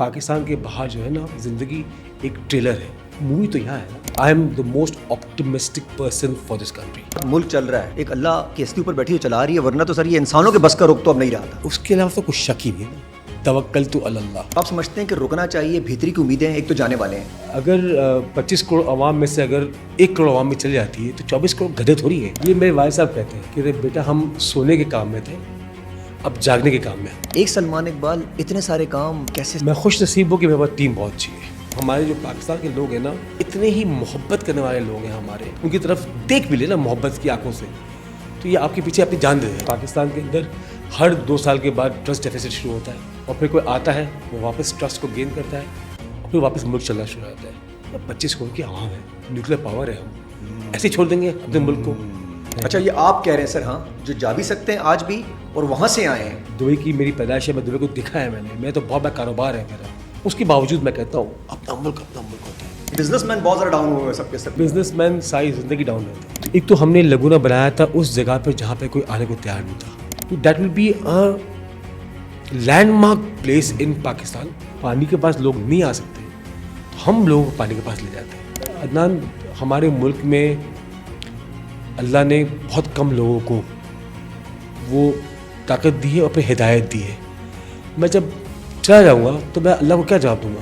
پاکستان کے باہر جو ہے نا زندگی ایک ٹریلر ہے, مووی تو یہاں ہے نا. I am the most optimistic person for this country. ملک چل رہا ہے, ایک اللہ کی ہستی اوپر بیٹھی ہوئی چلا رہی ہے, ورنہ تو سر یہ انسانوں کے بس کا رخ تو اب نہیں رہا تھا. اس کے علاوہ تو کچھ شک ہی نہیں ہے نا. توکلت علی اللہ. آپ سمجھتے ہیں کہ رکنا چاہیے, بھیتری کی امیدیں ایک تو جانے والے ہیں. اگر 25 کروڑ عوام میں سے اگر 1 کروڑ عوام میں چل جاتی ہے تو 24 کروڑ گدھے تھوڑی ہے. یہ میرے والد صاحب کہتے ہیں کہ بیٹا ہم سونے کے کام میں تھے, اب جاگنے کے کام میں. ایک سلمان اقبال اتنے سارے کام کیسے؟ میں خوش نصیب ہوں کہ میرے پاس ٹیم بہت اچھی ہے. ہمارے جو پاکستان کے لوگ ہیں نا, اتنے ہی محبت کرنے والے لوگ ہیں ہمارے, ان کی طرف دیکھ بھی لے نا محبت کی آنکھوں سے تو یہ آپ کے پیچھے اپنی جان دے دیں. پاکستان کے اندر ہر 2 سال کے بعد ٹرسٹ ڈیفیسٹ شروع ہوتا ہے, اور پھر کوئی آتا ہے وہ واپس ٹرسٹ کو گین کرتا ہے, اور پھر واپس ملک چلنا شروع ہوتا ہے. 25 کروڑ کی عوام ہے, نیوکلیر پاور ہے, ہم ایسے چھوڑ دیں گے اپنے ملک کو؟ اچھا, یہ آپ کہہ رہے ہیں سر, ہاں, جو جا بھی سکتے ہیں آج بھی اور وہاں سے آئے ہیں. دبئی کی میری پیدائش ہے, میں دبئی کو دکھا ہے میں تو بہت بڑا کاروبار ہے میرا, اس کے باوجود میں کہتا ہوں اپنا ملک ہوتا ہے. بزنس مین بہت زیادہ ڈاؤن ہوئے سب کے سب. بزنس مین ساری زندگی ڈاؤن رہتا ہے. ایک تو ہم نے لگونا بنایا تھا اس جگہ پہ جہاں پہ کوئی آنے کو تیار نہیں تھا, تو that will be a landmark place in Pakistan. پانی کے پاس لوگ نہیں آ سکتے, ہم لوگوں کو پانی کے پاس لے جاتے ہیں. عدنان, ہمارے ملک میں اللہ نے بہت کم لوگوں کو وہ طاقت دی ہے اور پھر ہدایت دی ہے. میں جب چلا جاؤں گا تو میں اللہ کو کیا جواب دوں گا؟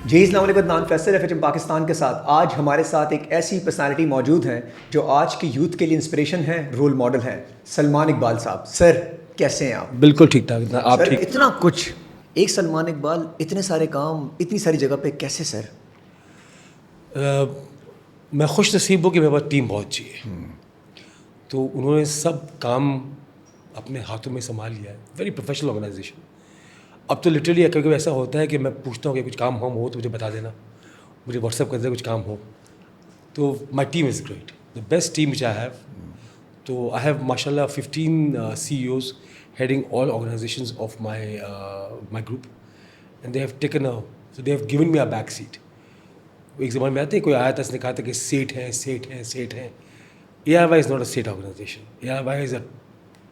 جی السلام علیکم, عدنان فیصل ایف ایم پاکستان کے ساتھ آج ہمارے ساتھ ایک ایسی پرسنالٹی موجود ہے جو آج کی یوتھ کے لیے انسپریشن ہے, رول ماڈل ہے, سلمان اقبال صاحب. سر کیسے ہیں آپ؟ بالکل ٹھیک ٹھاک. آپ سر ٹھیک؟ اتنا کچھ, ایک سلمان اقبال, اتنے سارے کام, اتنی ساری جگہ پہ کیسے سر؟ میں خوش نصیب ہوں کہ میرے پاس ٹیم بہت اچھی ہے, تو انہوں نے سب کام اپنے ہاتھوں میں سنبھال لیا ہے. Very professional organization. اب تو لٹرلی کبھی کبھی ایسا ہوتا ہے کہ میں پوچھتا ہوں کہ کچھ کام ہو تو مجھے بتا دینا, مجھے واٹس ایپ کر دینا کچھ کام ہو. تو my team is great, the best team which I have. تو آئی ہیو ماشاء اللہ 15 CEOs heading all organizations of my group, and they have given me a back seat. ایک زمانے میں آتے ہیں, کوئی آیا تھا, اس نے کہا تھا کہ سیٹ ہیں. AIY is not a state organization. AIY is a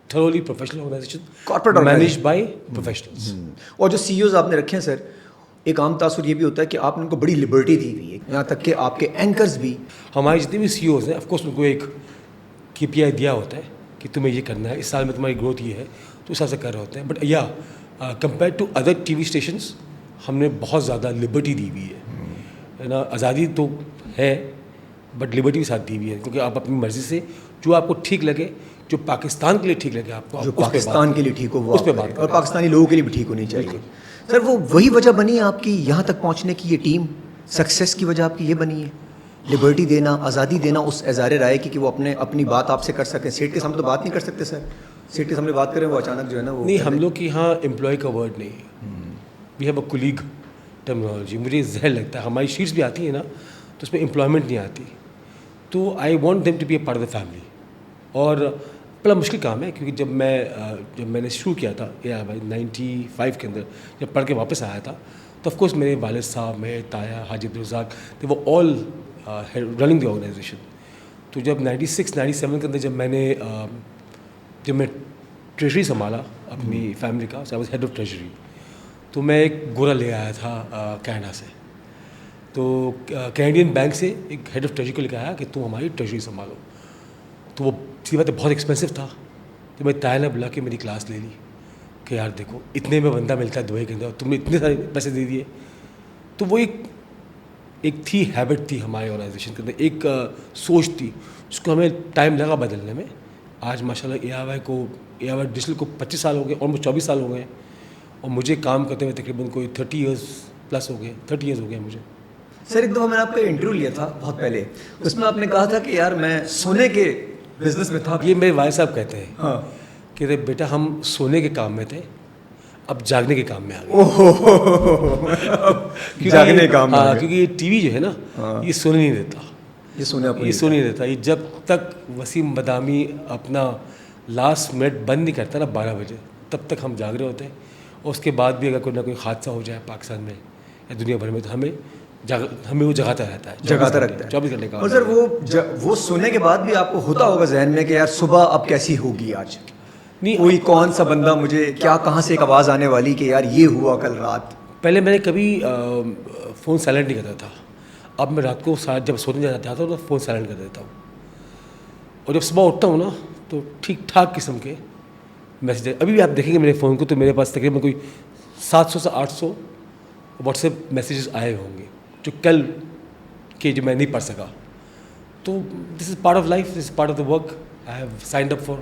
thoroughly professional organization, corporate managed by professionals. اور جو CEOs آپ نے رکھے ہیں سر, ایک عام تاثر یہ بھی ہوتا ہے کہ آپ نے ان کو بڑی لبرٹی دی ہوئی ہے, یہاں تک کہ آپ کے اینکرز بھی. ہمارے جتنے بھی CEOs ہیں, آف کورس ان کو ایک KPI دیا ہوتا ہے کہ تمہیں یہ کرنا ہے, اس سال میں تمہاری گروتھ یہ ہے, تو اس حساب سے کر رہے ہوتے ہیں. But compare to other TV stations ہم نے بہت زیادہ لبرٹی دی ہوئی ہے نا. آزادی تو ہے بٹ لبرٹی کے ساتھ دی ہوئی ہے, کیونکہ آپ اپنی مرضی سے جو آپ کو ٹھیک لگے, جو پاکستان کے لیے ٹھیک لگے, آپ کو جو پاکستان کے لیے ٹھیک ہو وہ اس پہ بات, اور پاکستانی لوگوں کے لیے بھی ٹھیک ہونی چاہیے. سر وہ وہی وجہ بنی ہے آپ کی یہاں تک پہنچنے کی, یہ ٹیم سکسیس کی وجہ آپ کی یہ بنی ہے, لبرٹی دینا, آزادی دینا اس اظہار رائے کی کہ وہ اپنی بات آپ سے کر سکیں. سیٹ کے سامنے تو بات نہیں کر سکتے سر, سیٹ کے سامنے بات کریں وہ اچانک جو ہے نا وہ نہیں. ہم لوگ کی یہاں امپلائی کا ورڈ نہیں ہے, we have a colleague terminology. مجھے زہر لگتا ہے, ہماری شیٹس بھی آتی ہیں نا تو اس میں امپلائمنٹ نہیں آتی, تو I want them to be a part of the family. اور بڑا مشکل کام ہے, کیونکہ جب میں نے شروع کیا تھا AIY 95 کے اندر, جب پڑھ کے واپس آیا تھا, تو آف کورس میرے والد صاحب, میرے تایا حاجی عبدالرزاق, دے ور آل رننگ دی آرگنائزیشن. تو جب 96 97 کے اندر جب میں ٹریجری سنبھالا اپنی فیملی کا, I was head of treasury, تو میں ایک گورا لے آیا تھا کینیڈا سے. تو کینیڈین بینک سے ایک ہیڈ آف ٹریجری کو لے کے آیا کہ تم ہماری ٹریجری سنبھالو. تو وہ سی بات ہے بہت ایکسپینسو تھا. تو میں تایا نے بلا کے میری کلاس لے لی کہ یار دیکھو اتنے میں بندہ ملتا ہے دبئی کے اندر, اور تم نے اتنے سارے پیسے دے دیے. تو وہ ایک تھی ہیبٹ تھی ہمارے آرگنائزیشن کے اندر, ایک سوچ تھی, اس کو ہمیں ٹائم لگا بدلنے میں. آج ماشاء اللہ AIY ڈیجیٹل کو 25 سال ہو گئے, آلموسٹ 24 سال ہو گئے, اور مجھے کام کرتے ہوئے تقریباً کوئی 30 ایئرس پلس ہو گئے, 30 ایئرس ہو گئے مجھے. سر ایک دفعہ میں نے آپ کا انٹرویو لیا تھا بہت پہلے, اس میں آپ نے کہا تھا کہ یار میں سونے کے بزنس میں تھا. یہ میرے والد صاحب کہتے ہیں کہ بیٹا ہم سونے کے کام میں تھے, اب جاگنے کے کام میں آ گئے. جاگنے کا کام, کیونکہ یہ TV جو ہے نا یہ سونے نہیں دیتا, یہ سونے نہیں دیتا. یہ جب تک وسیم بدامی اپنا لاسٹ منٹ بند نہیں کرتا نا 12 بجے, تب تک ہم جاگ رہے ہوتے ہیں. اور اس کے بعد بھی اگر کوئی نہ کوئی حادثہ ہو جائے پاکستان میں یا دنیا بھر میں, تو ہمیں وہ جگاتا رہتا ہے, جگاتا رکھتا ہے 24 گھنٹے کا. اور سر وہ سونے کے بعد بھی آپ کو ہوتا ہوگا ذہن میں کہ یار صبح اب کیسی ہوگی آج, نہیں کوئی کون سا بندہ مجھے کیا, کہاں سے ایک آواز آنے والی کہ یار یہ ہوا کل رات. پہلے میں نے کبھی فون سائلنٹ نہیں کرتا تھا. اب میں رات کو جب سونے جانا چاہتا ہوں تو فون سائلنٹ کر دیتا ہوں, اور جب صبح اٹھتا ہوں نا تو ٹھیک ٹھاک قسم کے میسیج. ابھی بھی آپ دیکھیں گے میرے فون کو تو میرے پاس تقریباً کوئی 700 سے 800 واٹس ایپ میسیجز آئے ہوں گے جو کل کے جو میں نہیں پڑھ سکا. تو this is part of life, this is part of the work I have signed up for.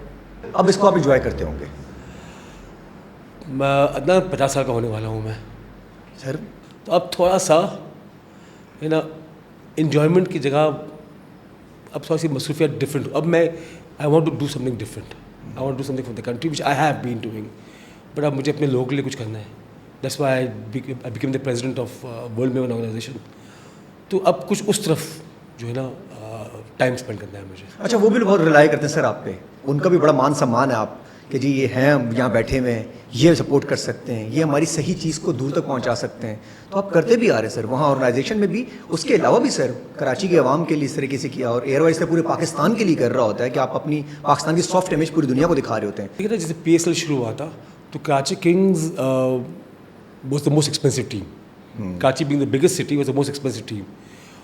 اب اس کو آپ انجوائے کرتے ہوں گے. میں ادنا 50 سال کا ہونے والا ہوں میں سر. تو اب تھوڑا سا ہے نا انجوائمنٹ کی جگہ اب تھوڑا سی مصروفیات ڈفرینٹ. اب میں I want to do something different, I want to do something for the country which I have been doing, but اب مجھے اپنے لوگوں کے لیے کچھ کرنا ہے. That's why I became the president of world Memon organization. تو اب کچھ اس طرف جو ہے نا ٹائم اسپینڈ کرنا ہے مجھے. اچھا, وہ بھی بہت ریلائی کرتے ہیں سر آپ پہ, ان کا بھی بڑا مان سمان ہے آپ کہ جی یہ ہیں ہم یہاں بیٹھے ہوئے ہیں, یہ سپورٹ کر سکتے ہیں, یہ ہماری صحیح چیز کو دور تک پہنچا سکتے ہیں. تو آپ کرتے بھی آ رہے ہیں سر وہاں آرگنائزیشن میں بھی. اس کے علاوہ بھی سر کراچی کے عوام کے لیے اس طریقے سے کیا, اور ایئر وائز سے پورے پاکستان کے لیے کر رہا ہوتا ہے کہ آپ اپنی پاکستان کی سافٹ امیج پوری دنیا کو دکھا رہے ہوتے ہیں. ٹھیک ہے نا, جیسے PSL شروع ہوا تھا تو Karachi Kings was the most expensive team. Karachi being the biggest city was the most expensive team.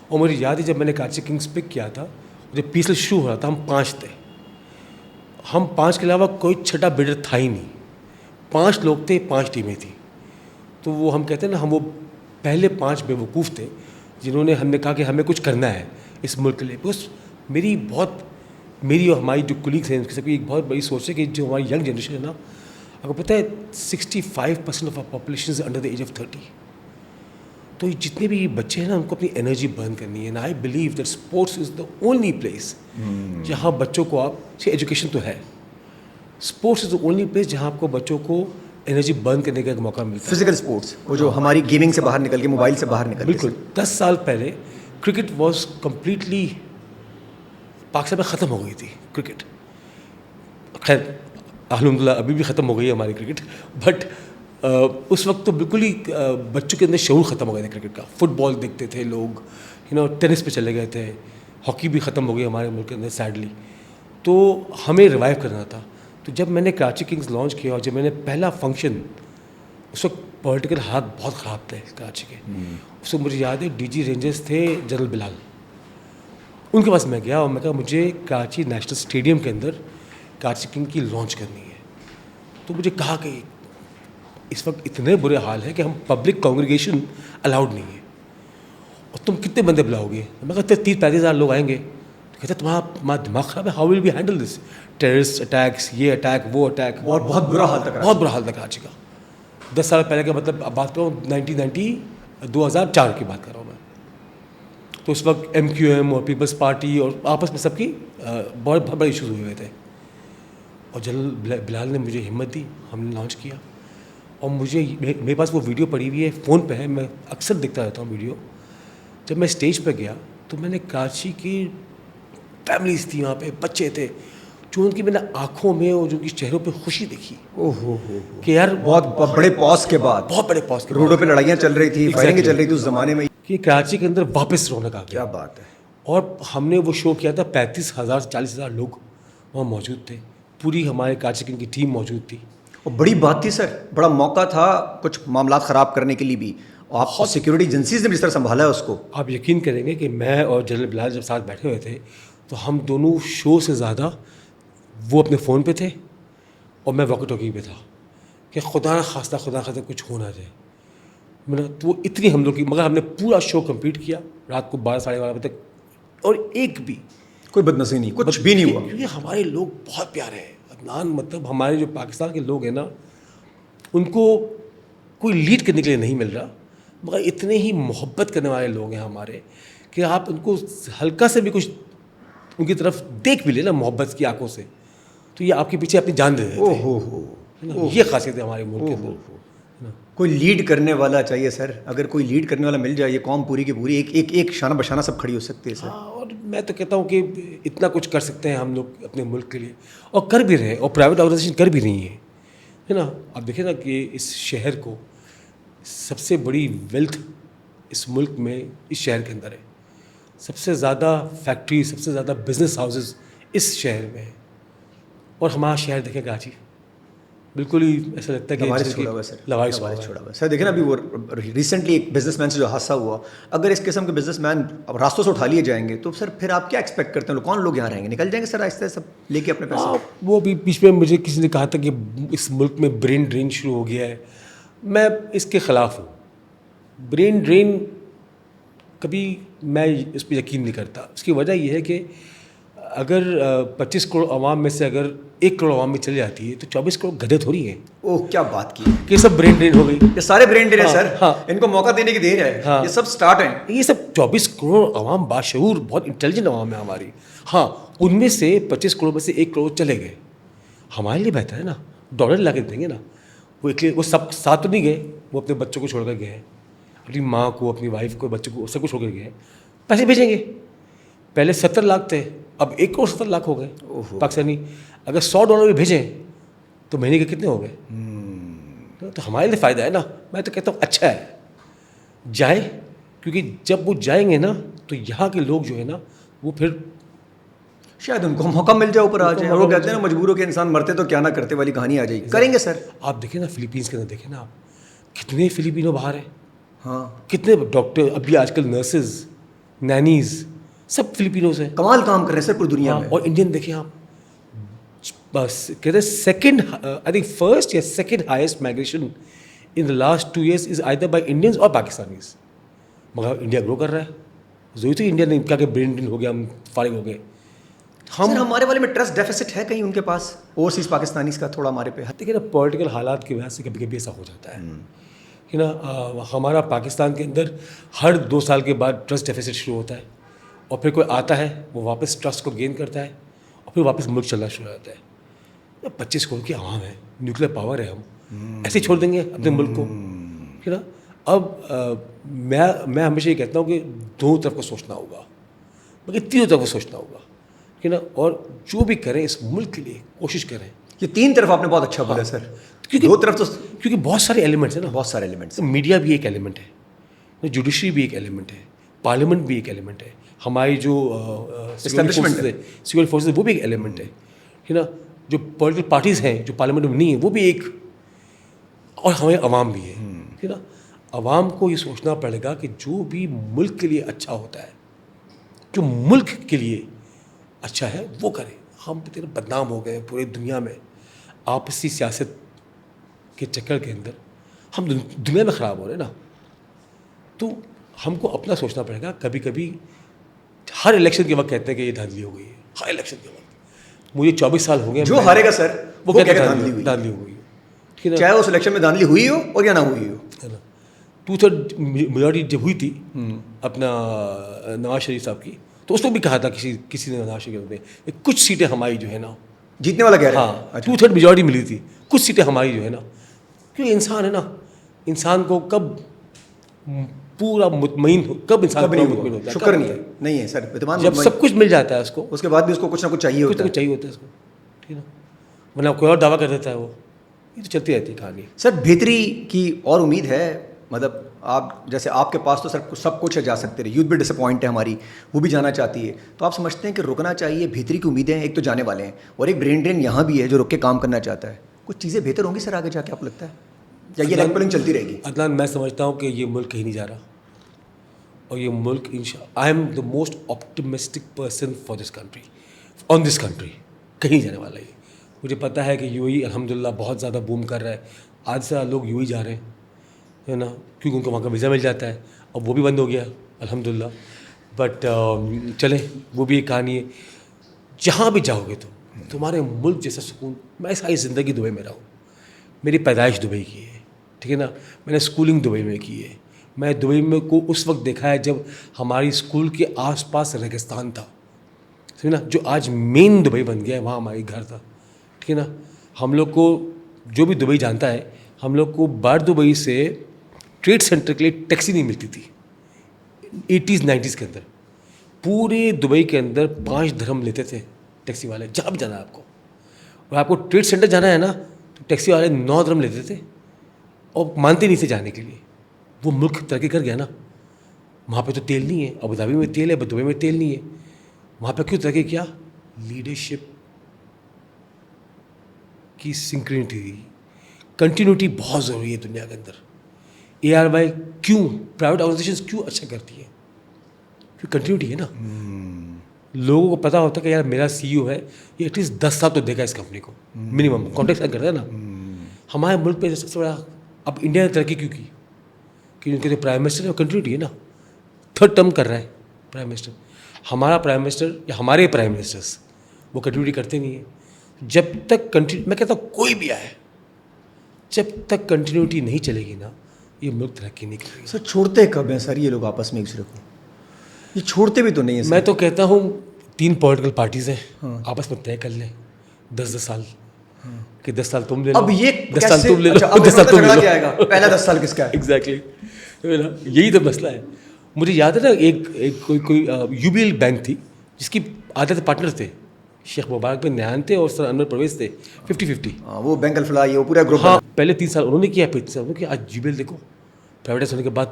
اور مجھے یاد ہے جب میں نے کراچی کنگز پک کیا تھا, جب PSL شروع ہو رہا تھا ہم 5 تھے. ہم 5 کے علاوہ کوئی چھٹا بڈر تھا ہی نہیں. 5 لوگ تھے, 5 ٹیمیں تھیں. تو وہ ہم کہتے ہیں نا ہم وہ پہلے 5 بے وقوف تھے جنہوں نے ہم نے کہا کہ ہمیں کچھ کرنا ہے اس ملک کے لیے. بس میری اور ہماری جو کولیگس ہیں ان کی سب کی ایک بہت بڑی سوچ ہے کہ جو ہماری ینگ جنریشن ہے نا, آپ کو پتہ ہے 65% of our population is under the age of 30. تو جتنے بھی بچے ہیں نا ان کو اپنی انرجی برن کرنی ہے. And I believe that sports is the only place جہاں بچوں کو آپ ایجوکیشن تو ہے, sports is the only place جہاں آپ کو بچوں کو انرجی برن کرنے کا ایک موقع ملتا ہے. فزیکل اسپورٹس وہ جو ہماری گیمنگ سے باہر نکل کے موبائل سے باہر نکل کے. بالکل 10 سال پہلے کرکٹ واز کمپلیٹلی پاکستان میں ختم ہو گئی تھی کرکٹ. خیر الحمد للہ ابھی بھی ختم ہو گئی ہے ہماری کرکٹ, بٹ اس وقت تو بالکل ہی بچوں کے اندر شعور ختم ہو گیا تھا کرکٹ کا. فٹ بال دیکھتے تھے لوگ, ٹینس پہ چلے گئے تھے, ہاکی بھی ختم ہو گئی ہمارے ملک کے اندر سیڈلی. تو ہمیں ریوائیو کرنا تھا. تو جب میں نے کراچی کنگز لانچ کیا اور جب میں نے پہلا فنکشن, اس وقت پولیٹیکل حالات بہت خراب تھے کراچی کے. اس وقت مجھے یاد ہے DG رینجرز تھے جنرل بلال, ان کے پاس میں گیا اور میں کہا مجھے کراچی نیشنل اسٹیڈیم کے اندر کراچی کنگ کی لانچ کرنی ہے. تو مجھے کہا کہ اس وقت اتنے برے حال ہے کہ ہم پبلک کانگریگیشن الاؤڈ نہیں ہے, اور تم کتنے بندے بلاؤ گے؟ میں کہتے 30-35 ہزار لوگ آئیں گے. تو کہتے تمہارا دماغ خراب ہے, how will be handle this terrorist attacks, یہ اٹیک وہ اٹیک. بہت برا حال تھا, بہت برا حال تھا کراچی کا. 10 سال پہلے کا مطلب اب بات کر رہا ہوں 2004 کی بات کر رہا ہوں میں. تو اس وقت MQM اور پیپلز پارٹی اور آپس میں سب کی بہت بڑے ایشوز ہوئے ہوئے تھے. اور جنرل بلال نے مجھے ہمت دی, ہم نے لانچ کیا. اور مجھے میرے پاس وہ ویڈیو پڑی ہوئی ہے فون پہ ہے, میں اکثر دیکھتا رہتا ہوں ویڈیو. جب میں اسٹیج پہ گیا تو میں نے کراچی کی فیملیز تھی, وہاں پہ بچے تھے, جو ان کی میں نے آنکھوں میں اور جو ان کی چہروں پہ خوشی دیکھی کہ یار بہت بڑے پاس کے بعد, بہت بڑے پاس کے روڈوں پہ لڑائیاں چل رہی تھی, فائرنگیں چل رہی تھی اس زمانے میں, کہ کراچی کے اندر واپس رونق آ گیا. کیا بات ہے. اور ہم نے وہ شو کیا تھا, 35,000 سے 40,000 لوگ وہاں موجود تھے, پوری ہمارے کراچی کی ٹیم موجود تھی. اور بڑی بات تھی سر, بڑا موقع تھا کچھ معاملات خراب کرنے کے لیے بھی, اور آپ سیکورٹی ایجنسیز نے بھی اس طرح سنبھالا ہے اس کو. آپ یقین کریں گے کہ میں اور جنرل بلال جب ساتھ بیٹھے ہوئے تھے تو ہم دونوں شو سے زیادہ وہ اپنے فون پہ تھے اور میں واکی ٹاکی پہ تھا کہ خدا نخواستہ کچھ ہو نہ جائے. تو وہ اتنی ہم لوگ کی, مگر ہم نے پورا شو کمپلیٹ کیا رات کو 12-12:30 بجے تک, اور ایک بھی کوئی بدنصیبی نہیں, کچھ بھی نہیں ہوا. کیونکہ ہمارے لوگ بہت پیارے ہیں عدنان, مطلب ہمارے جو پاکستان کے لوگ ہیں نا, ان کو کوئی لیڈ کرنے کے لیے نہیں مل رہا, مگر اتنے ہی محبت کرنے والے لوگ ہیں ہمارے کہ آپ ان کو ہلکا سے بھی کچھ ان کی طرف دیکھ بھی لے نا محبت کی آنکھوں سے, تو یہ آپ کے پیچھے اپنی جان دے دیتے ہیں. یہ خاصیت ہے ہمارے ملک کے اندر. کوئی لیڈ کرنے والا چاہیے سر, اگر کوئی لیڈ کرنے والا مل جائے یہ قوم پوری کی پوری ایک شانہ بشانہ سب کھڑی ہو سکتی ہے سر. اور میں تو کہتا ہوں کہ اتنا کچھ کر سکتے ہیں ہم لوگ اپنے ملک کے لیے, اور کر بھی رہے ہیں, اور پرائیویٹ آرگنائزیشن کر بھی رہی ہیں, ہے نا. آپ دیکھیں نا کہ اس شہر کو سب سے بڑی ویلتھ اس ملک میں اس شہر کے اندر ہے. سب سے زیادہ فیکٹری, سب سے زیادہ بزنس ہاؤسز اس شہر میں ہیں. اور ہمارا شہر دیکھیں کراچی, بالکل ہی ایسا لگتا ہے کہ لوارث چھوڑا ہوا ہے سر، لوارث لوارث چھوڑا ہوا ہے سر. دیکھیں نا ابھی وہ ریسنٹلی ایک بزنس مین سے جو حادثہ ہوا، اگر اس قسم کے بزنس مین اب راستوں سے اٹھا لیے جائیں گے تو سر پھر آپ کیا ایکسپیکٹ کرتے ہیں؟ کون لوگ یہاں رہیں گے؟ نکل جائیں گے سر آہستہ سب لے کے اپنے پیسے؟ وہ بھی بیچ میں مجھے کسی نے کہا تھا کہ اس ملک میں برین ڈرین شروع ہو گیا ہے. میں اس کے خلاف ہوں. برین ڈرین کبھی میں اس پہ یقین نہیں کرتا. اس کی وجہ یہ ہے کہ اگر 25 کروڑ عوام میں سے اگر 1 کروڑ عوام میں چلی جاتی ہے تو 24 کروڑ گدھے تھوڑی ہیں. اوہ کیا بات کی کہ سب برین ڈرین ہو گئی. یہ سارے برین ڈرین ہیں سر. ہاں. ان کو موقع دینے کی دیر ہے. یہ سب سٹارٹ ہیں. یہ سب 24 کروڑ عوام باشعور بہت انٹیلیجنٹ عوام ہے ہماری. ہاں ان میں سے 25 کروڑ میں سے 1 کروڑ چلے گئے. ہمارے لیے بہتر ہے نا. ڈالر لا کے دیں گے نا. وہ سب ساتھ تو نہیں گئے. وہ اپنے بچوں کو چھوڑ کر گئے ہیں, اپنی ماں کو, اپنی وائف کو, بچوں کو, سب کو چھوڑ کر گئے ہیں. پیسے بھیجیں گے. پہلے 70 لاکھ تھے, اب 1 کروڑ 70 لاکھ ہو گئے پاکستانی. اگر $100 بھی بھیجیں تو مہینے کے کتنے ہو گئے؟ تو ہمارے لیے فائدہ ہے نا. میں تو کہتا ہوں اچھا ہے جائیں, کیونکہ جب وہ جائیں گے نا تو یہاں کے لوگ جو ہے نا وہ پھر شاید ان کو موقع مل جائے اوپر آ جائے. اور وہ کہتے ہیں نا مجبور ہو کے انسان مرتے تو کیا نہ کرتے والی کہانی آ جائے گی. کریں گے سر. آپ دیکھیں نا فلپینس کے اندر دیکھیں نا آپ کتنے فلپینو باہر ہیں. ہاں کتنے ڈاکٹر ابھی آج کل نرسز نینیز سب فلپینوز ہیں. کمال کام کر رہے ہیں سر پوری دنیا میں. اور انڈین دیکھیں آپ, بس کہتے ہیں سیکنڈ آئی تھنک فرسٹ یا second highest migration in the last 2 years is either by Indians اور پاکستانیز. مگر انڈیا گرو کر رہا ہے. ضروری تو انڈیا نے کیا کہ برین ڈرین ہو گیا, ہم فارغ ہو گئے. سر ہمارے والے میں ٹرسٹ ڈیفیسٹ ہے کہیں ان کے پاس اوورسیز پاکستانیز کا تھوڑا ہمارے پہ؟ دیکھیں نا پولیٹیکل حالات کی وجہ سے کبھی کبھی ایسا ہو جاتا ہے کہ نا ہمارا پاکستان کے اندر ہر 2 سال کے بعد ٹرسٹ ڈیفیسٹ شروع ہوتا ہے, اور پھر کوئی آتا ہے وہ واپس ٹرسٹ کو گین کرتا ہے اور پھر واپس ملک چلنا شروع ہو جاتا ہے. 25 کروڑ کی عوام ہے, نیوکلیر پاور ہے, ہم ایسے چھوڑ دیں گے اپنے ملک کو کہ نا. اب میں ہمیشہ یہ کہتا ہوں کہ دونوں طرف کو سوچنا ہوگا, مگر تینوں طرف کو سوچنا ہوگا کہ نا, اور جو بھی کریں اس ملک کے لیے کوشش کریں. یہ 3 طرف آپ نے بہت اچھا بولا سر. کیونکہ 2 طرف تو کیونکہ بہت سارے ایلیمنٹس ہیں نا. بہت سارے ایلیمنٹس. میڈیا بھی ایک ایلیمنٹ ہے, جوڈیشری بھی ایک ایلیمنٹ ہے, پارلیمنٹ بھی ایک ایلیمنٹ ہے, ہماری جو سیکورٹی فورسز وہ بھی ایک ایلیمنٹ ہے کہ نا. جو پولیٹیکل پارٹیز ہیں جو پارلیمنٹ میں نہیں ہیں وہ بھی ایک, اور ہمیں عوام بھی ہے کہ نا. عوام کو یہ سوچنا پڑے گا کہ جو بھی ملک کے لیے اچھا ہوتا ہے, جو ملک کے لیے اچھا ہے وہ کریں. ہم بدنام ہو گئے پورے دنیا میں آپسی سیاست کے چکر کے اندر, ہم دنیا میں خراب ہو رہے ہیں نا. تو ہم کو اپنا سوچنا پڑے گا. کبھی کبھی ہر الیکشن کے وقت کہتے ہیں کہ یہ دھاندلی ہو گئی ہے. ہر الیکشن کے وقت مجھے 24 سال ہو گئے, جو ہارے گا سر وہ کہتے ہیں دھاندلی ہو گئی ٹھیک ہے, چاہے اس الیکشن میں دھاندلی ہوئی ہو اور یا نہ ہوئی ہو. 2/3 میجورٹی جب ہوئی تھی اپنا نواز شریف صاحب کی, تو اس کو بھی کہا تھا کسی نے نواز شریف نے کچھ سیٹیں ہماری جو ہے نا جیتنے والا کہہ رہے ہیں. ہاں 2/3 میجورٹی ملی تھی, کچھ سیٹیں ہماری جو ہے نا. کیونکہ انسان ہے نا, انسان کو کب پورا مطمئن کب انسان مطمئن ہوتا ہے؟ شکر نہیں ہے سر. جب سب کچھ مل جاتا ہے اس کو, اس کے بعد بھی اس کو کچھ نہ کچھ چاہیے ہوتا ہے. چاہیے ہوتا ہے اس کو ٹھیک ہے نا, ورنہ کوئی اور دعویٰ کر دیتا ہے. وہ یہ تو چلتی رہتی ہے کہانی. سر بہتری کی اور امید ہے, مطلب آپ جیسے آپ کے پاس تو سر سب کچھ ہے, جا سکتے رہے. یوتھ بھی ڈس اپوائنٹ ہے ہماری, وہ بھی جانا چاہتی ہے. تو آپ سمجھتے ہیں کہ رکنا چاہیے؟ بہتری کی امیدیں ایک تو جانے والے ہیں, اور ایک برین ڈرین یہاں بھی ہے جو رک کے کام کرنا چاہتا ہے. کچھ چیزیں بہتر ہوں گی سر آگے جا کے, آپ لگتا ہے, یا یہ لیگ پولنگ چلتی رہے گی؟ عدنان میں سمجھتا ہوں کہ یہ ملک کہیں نہیں جا رہا, اور یہ ملک I am the most optimistic person for this country, on this country. کہیں جانے والا ہے. مجھے پتہ ہے کہ یو اے الحمد للہ بہت زیادہ بوم کر رہا ہے. آج سے لوگ یو اے جا رہے ہیں ہے نا, کیونکہ ان کو وہاں کا ویزا مل جاتا ہے. اب وہ بھی بند ہو گیا الحمد للہ, بٹ چلیں وہ بھی ایک کہانی ہے. جہاں بھی جاؤ گے تمہارے ملک جیسا سکون. میں ساری زندگی دبئی میں رہا ہوں, میری پیدائش دبئی کی ہے ٹھیک ہے نا, میں نے اسکولنگ دبئی میں کی ہے. میں دبئی میں کو اس وقت دیکھا ہے جب ہماری اسکول کے آس پاس ریگستان تھا ٹھیک ہے نا, جو آج مین دبئی بن گیا ہے, وہاں ہماری گھر تھا ٹھیک ہے نا. ہم لوگ کو جو بھی دبئی جانتا ہے, ہم لوگ کو بار دبئی سے ٹریڈ سینٹر کے لیے ٹیکسی نہیں ملتی تھی 80s 90s کے اندر. پورے دبئی کے اندر 5 درہم لیتے تھے ٹیکسی والے, جہاں بھی جانا ہے آپ کو. اور آپ کو ٹریڈ سینٹر جانا ہے نا تو ٹیکسی والے 9 درہم لیتے تھے, اور مانتے نہیں تھے جانے کے لیے. وہ ملک ترقی کر گیا نا. وہاں پہ تو تیل نہیں ہے, ابوظہبی میں تیل ہے, دبئی میں تیل نہیں ہے. وہاں پہ کیوں ترقی کیا؟ لیڈرشپ کی سنکرنٹی, کنٹینیوٹی بہت ضروری ہے دنیا کے اندر. ARY کیوں پرائیویٹ آرگنائزیشن کیوں اچھا کرتی ہیں؟ کیوں کنٹینیوٹی ہے نا. لوگوں کو پتہ ہوتا ہے کہ یار میرا CEO ہے, یہ ایٹ لیسٹ 10 سال تو دے گا اس کمپنی کو منیمم. کانٹیکٹ کرتا ہے نا. ہمارے ملک پہ سب سے بڑا اب انڈیا نے ترقی کیوں کی کہ ان کے جو پرائم منسٹر ہے وہ کنٹینیوٹی ہے نا. 3rd ٹرم کر رہا ہے پرائم منسٹر. ہمارا پرائم منسٹر یا ہمارے پرائم منسٹرس وہ کنٹینیوٹی کرتے نہیں ہیں. جب تک میں کہتا ہوں کوئی بھی آئے, جب تک کنٹینیوٹی نہیں چلے گی نا یہ ملک ترقی نہیں کرے گا. سر چھوڑتے کب ہیں سر یہ لوگ آپس میں ایک دوسرے کو؟ یہ چھوڑتے بھی تو نہیں ہیں. میں تو کہتا ہوں 3 پولیٹیکل پارٹیز ہیں, آپس میں طے کر لیں 10 سال کہ 10 سال تم لے لو, اب یہ 10 سال تم لے لو, 10 10 سال تم لے لو. آئے گا پہلا 10 سال کس کا ہے؟ ایگزیکٹلی یہی تو مسئلہ ہے. مجھے یاد ہے نا ایک کوئی UBL بینک تھی جس کی آدھے پارٹنر تھے, شیخ مبارک بن نیان تھے اور سر انور پرویز تھے 50-50. وہ بینک الفلاح یہ وہ پورا گروپ. ہاں پہلے 3 سال انہوں نے کیا, پھر 3 سال انہوں نے کیا. آج UBL دیکھو پرائیویٹائز ہونے کے بعد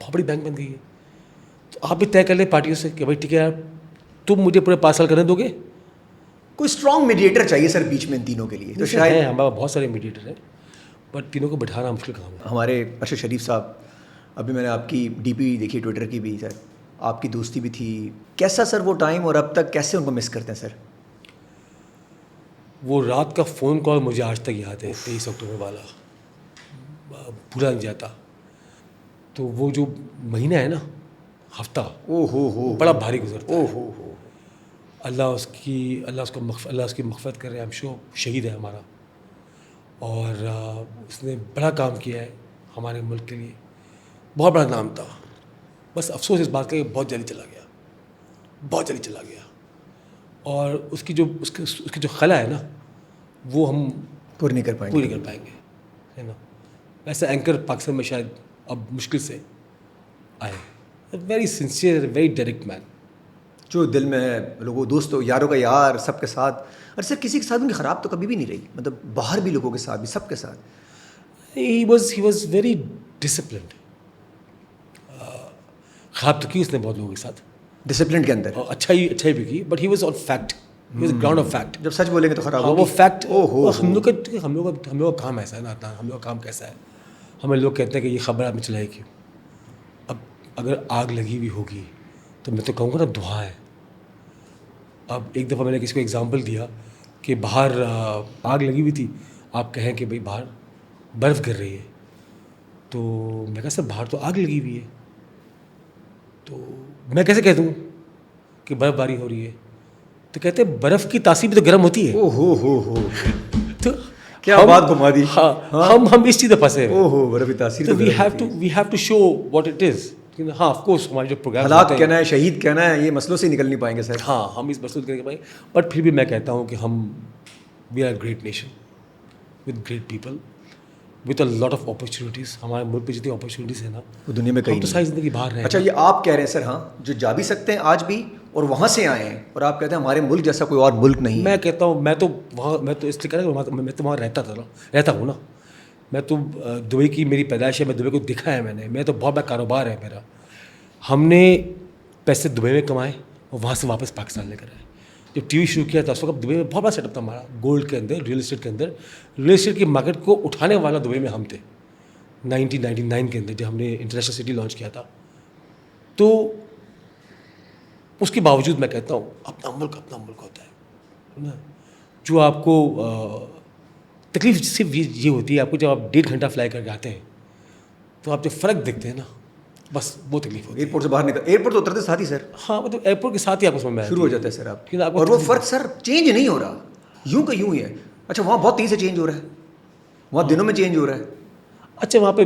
بہت بڑی بینک بن گئی ہے. تو آپ بھی طے کر لیں پارٹیوں سے کہ بھائی ٹھیک ہے یار تم مجھے پورے 5 سال کرنے دو گے. کوئی اسٹرانگ میڈیٹر چاہیے سر بیچ میں ان تینوں کے لیے. تو شاید ہمارے بہت سارے میڈیٹر ہیں بٹ تینوں کو بٹھانا مشکل کام ہے. ہمارے ارشد شریف صاحب, ابھی میں نے آپ کی DP دیکھی ٹویٹر کی بھی سر, آپ کی دوستی بھی تھی. کیسا سر وہ ٹائم اور اب تک کیسے ان کو مس کرتے ہیں سر؟ وہ رات کا فون کال مجھے آج تک یاد ہے 23 اکتوبر والا, بھولا نہیں جاتا. تو وہ جو مہینہ ہے نا, ہفتہ, ہو بڑا بھاری گزرتا ہے. ہو اللہ اس کی مغفرت کرے. ہم شہید ہے ہمارا, اور اس نے بڑا کام کیا ہے ہمارے ملک کے لیے, بہت بڑا نام تھا. بس افسوس اس بات کا کہ بہت جلدی چلا گیا. اور اس کی جو خلا ہے نا وہ ہم پوری نہیں کر پائیں گے ہے نا. ایسا اینکر پاکستان میں شاید اب مشکل سے آئے. ویری سنسیئر, ویری ڈائریکٹ مین, جو دل میں ہے لوگوں, دوستوں, یاروں کا یار, سب کے ساتھ. اور سر کسی کے ساتھ ان کی خراب تو کبھی بھی نہیں رہی, مطلب باہر بھی لوگوں کے ساتھ بھی, سب کے ساتھ. He was very disciplined. خراب تو کی اس نے بہت لوگوں کے ساتھ, ڈسپلن کے اندر اچھا ہی بھی کی, but he was on fact, he was ground of fact. جب سچ بولیں گے تو خراب وہ فیکٹ. ہم لوگ کا کام ایسا ہے نا, ہم لوگ کا کام کیسا ہے, ہمیں لوگ کہتے ہیں کہ یہ خبر آپ نے چلائی کیوں. اب اگر آگ لگی ہوئی ہوگی تو میں تو کہوں گا نا دعا ہے. اب ایک دفعہ میں نے کسی کو ایگزامپل دیا کہ باہر آگ لگی ہوئی تھی, آپ کہیں کہ بھائی باہر برف گر رہی ہے, تو میں کہا سر باہر تو آگ لگی ہوئی ہے, تو میں کیسے کہہ دوں کہ برف باری ہو رہی ہے. تو کہتے ہیں برف کی تاثیر بھی تو گرم ہوتی ہے. تو کیا بات گھما دی. ہم اس چیز پہ پھنسے ہیں. برف کی تاثیر تو we have to show what it is. ہاں آف کورس ہمارے جو پروگرام ہلاک کہنا ہے, شہید کہنا ہے, یہ مسئلوں سے نکل نہیں پائیں گے سر. ہاں ہم اس مسئلے سے نکل نہیں پائیں گے, بٹ پھر بھی میں کہتا ہوں کہ we are great nation with great people with a lot of opportunities. ہمارے ملک پہ جتنی اپرچونیٹیز ہیں نا وہ دنیا میں کہیں تو ساری زندگی باہر رہے. اچھا یہ آپ کہہ رہے ہیں سر, ہاں جو جا بھی سکتے ہیں آج بھی اور وہاں سے آئے ہیں, اور آپ کہتے ہیں ہمارے ملک جیسا کوئی اور ملک نہیں. میں کہتا ہوں میں تو اس لیے کہہ رہا ہوں میں تو وہاں رہتا ہوں نا. میں تو دبئی کی میری پیدائش ہے, میں دبئی کو دیکھا ہے میں تو بہت بڑا کاروبار ہے میرا. ہم نے پیسے دبئی میں کمائے اور وہاں سے واپس پاکستان لے کر آئے. جب TV شروع کیا تھا اس وقت دبئی میں بہت بڑا سیٹ اپ تھا ہمارا, گولڈ کے اندر, ریئل اسٹیٹ کے اندر. ریئل اسٹیٹ کی مارکیٹ کو اٹھانے والا دبئی میں ہم تھے 1999 کے اندر جب ہم نے انٹرنیشنل سٹی لانچ کیا تھا. تو اس کے باوجود میں کہتا ہوں اپنا ملک ہوتا ہے. جو آپ کو تکلیف صرف یہ ہوتی ہے, آپ کو جب آپ 1.5 گھنٹہ فلائی کر کے آتے ہیں تو آپ جو فرق دیکھتے ہیں نا, بس وہ تکلیف ہوتی ہے. ایئرپورٹ سے باہر نکل, ایئرپورٹ تو اترتے ساتھ ہی سر, ہاں مطلب ایئرپورٹ کے ساتھ ہی آپ اس میں شروع ہو جاتا ہے سر آپ. اور اور وہ فرق سر چینج نہیں ہو رہا, یوں کا یوں ہی ہے. اچھا وہاں بہت تیزی سے چینج ہو رہا ہے, وہاں دنوں میں چینج ہو رہا ہے. اچھا وہاں پہ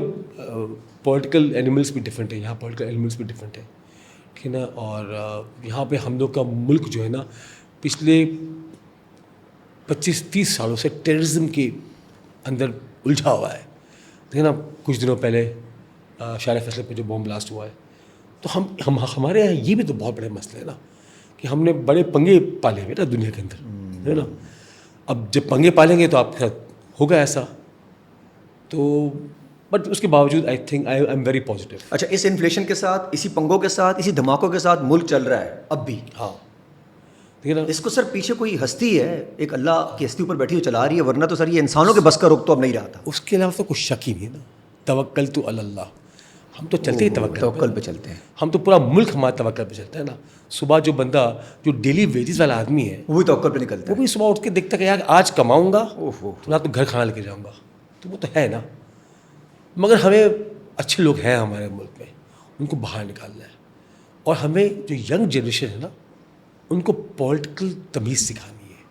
پولیٹیکل اینیملس بھی ڈفرینٹ ہیں, یہاں پولیٹیکل اینیملس بھی ڈفرینٹ ہیں, ٹھیک ہے نا. اور یہاں پہ ہم لوگ کا ملک جو ہے نا پچھلے 25-30 سالوں سے ٹیررزم کے اندر الجھا ہوا ہے, ٹھیک ہے نا. کچھ دنوں پہلے شار فیصل پہ جو بم بلاسٹ ہوا ہے, تو ہمارے یہاں یہ بھی تو بہت بڑے مسئلے ہیں نا کہ ہم نے بڑے پنگے پالے ہوئے نا دنیا کے اندر, ہے نا. اب جب پنگے پالیں گے تو آپ کے ساتھ ہوگا ایسا. تو بٹ اس کے باوجود I think I am very positive. اچھا اس انفلیشن کے ساتھ, اسی پنگوں کے ساتھ, اسی دھماکوں کے ساتھ ملک چل رہا ہے اب بھی. ہاں ٹھیک ہے نا. اس کو سر پیچھے کوئی ہستی ہے, ایک اللہ کی ہستی اوپر بیٹھی ہوئی چلا رہی ہے, ورنہ تو سر یہ انسانوں کے بس کا رخ تو اب نہیں رہا تھا. اس کے علاوہ تو کچھ شک ہی نہیں ہے نا. توکلت علی اللہ, ہم تو چلتے ہی توکل پہ چلتے ہیں. ہم تو پورا ملک ہمارا توکل پہ چلتا ہے نا. صبح جو بندہ جو ڈیلی ویجز والا آدمی ہے وہی توکل پہ نکلتا وہ ہے. بھی صبح اٹھ کے دیکھتا کہ یار آج کماؤں گا اوہو, تو نہ تو گھر کھانا لے کے جاؤں گا, تو وہ تو ہے نا. مگر ہمیں اچھے لوگ ہیں ہمارے ملک میں, ان کو باہر نکالنا ہے. اور ہمیں جو ینگ جنریشن ہے نا ان کو پولیٹیکل تمیز سکھانی ہے.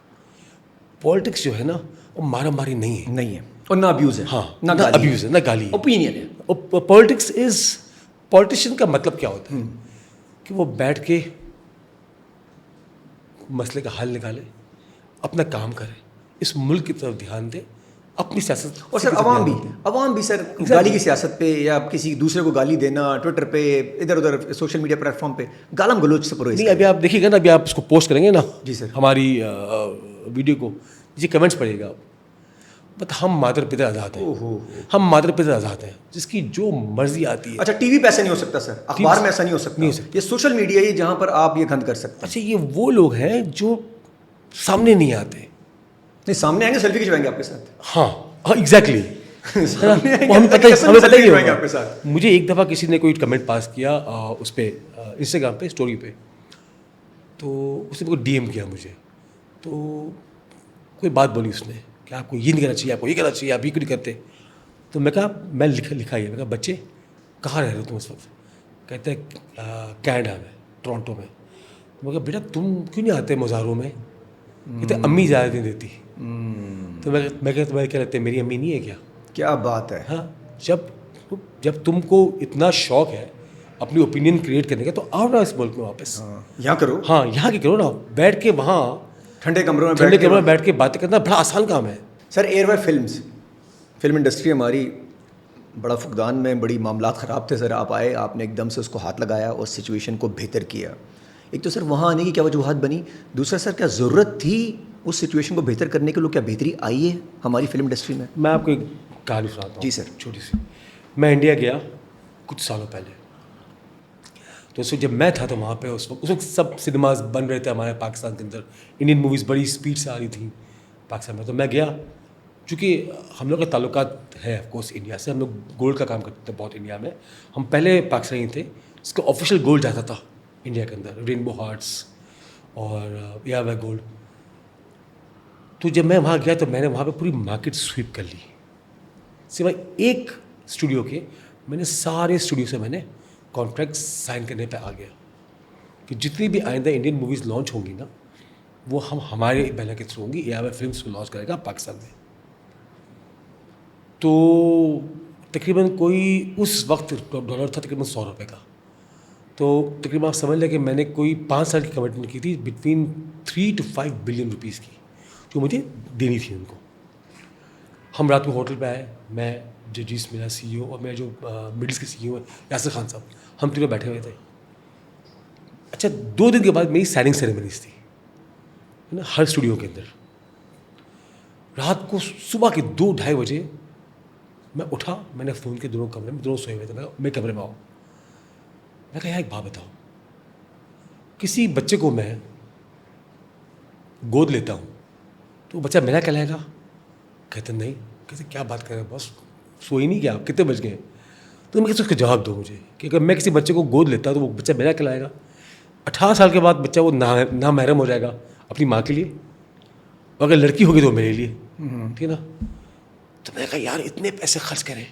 پولیٹکس جو ہے نا وہ مارا ماری نہیں ہے, نہیں ہے, اور نہ ابیوز ہے. ہاں نہ نہ ابیوز ہے نہ گالی ہے. اوپینین ہے. پولیٹکس از, پولیٹیشین کا مطلب کیا ہوتا ہے کہ وہ بیٹھ کے مسئلے کا حل نکالے, اپنا کام کرے, اس ملک کی طرف دھیان دے, اپنی سیاست. اور سر عوام بھی سر گالی کی سیاست پہ یا کسی دوسرے کو گالی دینا ٹویٹر پہ ادھر ادھر سوشل میڈیا پلیٹ فارم پہ گالم گلوچ سے پرویز. نہیں ابھی آپ دیکھیے گا نا, ابھی آپ اس کو پوسٹ کریں گے نا جی سر ہماری ویڈیو کو, جی کمنٹس پڑھیے گا آپ. بٹ ہم مادر پدر آزاد ہیں, ہم مادر پدر آزاد ہیں, جس کی جو مرضی آتی ہے. اچھا ٹی وی پہ ایسا نہیں ہو سکتا سر, اخبار میں ایسا نہیں ہو سکتا, یہ سوشل میڈیا ہی جہاں پر آپ یہ گند کر سکتے ہیں. اچھا یہ وہ لوگ ہیں جو سامنے نہیں آتے. نہیں سامنے آئیں گے سیلفی کھنچوائیں گے آپ کے ساتھ. ہاں ایگزیکٹلی, ہمیں پتہ ہی ہوگا. مجھے ایک دفعہ کسی نے کوئی کمنٹ پاس کیا اس پہ انسٹاگرام پہ اسٹوری پہ, تو اس نے کو ڈی ایم کیا مجھے, تو کوئی بات بولی اس نے کہ آپ کو یہ نہیں کرنا چاہیے, آپ کو یہ کرنا چاہیے, آپ یہ کیوں نہیں کرتے. تو میں کہا میں لکھا ہی ہے, میں کہا بچے کہاں رہ رہے ہو تم اس وقت. کہتے ہیں کینیڈا میں, ٹورانٹو میں. میں کہا بیٹا تم کیوں نہیں آتے مظاہروں میں. کہتے امی اجازت نہیں دیتی. تو میں کہتا تمہارے کیا لگتا ہے میری امی نہیں ہے کیا. کیا بات ہے. ہاں جب تم کو اتنا شوق ہے اپنی اوپینین کریٹ کرنے کا تو آؤ نا اس ملک میں واپس. یہاں کرو. ہاں یہاں کی کرو نا, بیٹھ کے وہاں ٹھنڈے کمروں میں بیٹھ کے باتیں کرنا بڑا آسان کام ہے. سر ایئر وائی فلم انڈسٹری ہماری بڑا فقدان میں, بڑی معاملات خراب تھے سر. آپ آئے, آپ نے ایک دم سے اس کو ہاتھ لگایا اور سچویشن کو بہتر کیا. ایک تو سر وہاں آنے کی کیا وجوہات بنی, دوسرا سر کیا ضرورت تھی اس سچویشن کو بہتر کرنے کے لیے, کیا بہتری آئی ہے ہماری فلم انڈسٹری میں. میں آپ کو ایک کہانی سناتا ہوں. جی سر. چھوٹی سی. میں انڈیا گیا کچھ سالوں پہلے, تو اس وقت جب میں تھا تو وہاں پہ اس وقت سب سنیماز بن رہے تھے ہمارے پاکستان کے اندر, انڈین موویز بڑی اسپیڈ سے آ رہی تھیں پاکستان میں. تو میں گیا, چونکہ ہم لوگ کے تعلقات ہے آف کورس انڈیا سے, ہم لوگ گولڈ کا کام کرتے تھے بہت انڈیا میں. ہم پہلے پاکستانی تھے اس کا آفیشیل گولڈ جاتا تھا انڈیا کے اندر, رینبو ہارٹس اور ایاوے گولڈ. تو جب میں وہاں گیا تو میں نے وہاں پہ پوری مارکیٹ سویپ کر لی, سوائے ایک اسٹوڈیو کے. میں نے سارے اسٹوڈیو سے میں نے کانٹریکٹ سائن کرنے پہ آ گیا کہ جتنی بھی آئندہ انڈین موویز لانچ ہوں گی نا وہ ہمارے بینر کے تھرو ہوں گی. ایاوے فلمس کو لانچ کرے گا پاکستان میں. تو تقریباً کوئی اس وقت ڈالر تھا تقریباً 100 روپے کا. تو تقریباً آپ سمجھ لیں کہ میں نے کوئی 5 سال کی کمٹمنٹ کی تھی بٹوین 3 to 5 بلین روپیز کی, جو مجھے دینی تھی ان کو. ہم رات کو ہوٹل پہ آئے, میں ججیس میرا سی ای او اور میرا جو مڈلس کے سی ای او ہے یاسر خان صاحب, ہم تینوں بیٹھے ہوئے تھے. اچھا 2 دن کے بعد میری سائننگ سیریمنیز تھی نا ہر اسٹوڈیو کے اندر. رات کو صبح کے 2-2:30 بجے میں اٹھا, میں نے فون کے دونوں کمرے میں, دونوں سوئے ہوئے تھے, میرے کمرے میں آؤ. میں کہا یار ایک بات بتاؤ, کسی بچے کو میں گود لیتا ہوں تو وہ بچہ میرا کہلائے گا. کہتے نہیں. کہتے کیا بات کر رہے ہیں بس, سوئی نہیں کیا, کتنے بج گئے. تو میں کہتے اس کا جواب دو مجھے کہ اگر میں کسی بچے کو گود لیتا تو وہ بچہ میرا کہلائے گا. 18 سال کے بعد بچہ وہ نامحرم ہو جائے گا اپنی ماں کے لیے, اور اگر لڑکی ہوگی تو وہ میرے لیے, ٹھیک ہے نا. تو میں نے کہا یار اتنے پیسے خرچ کریں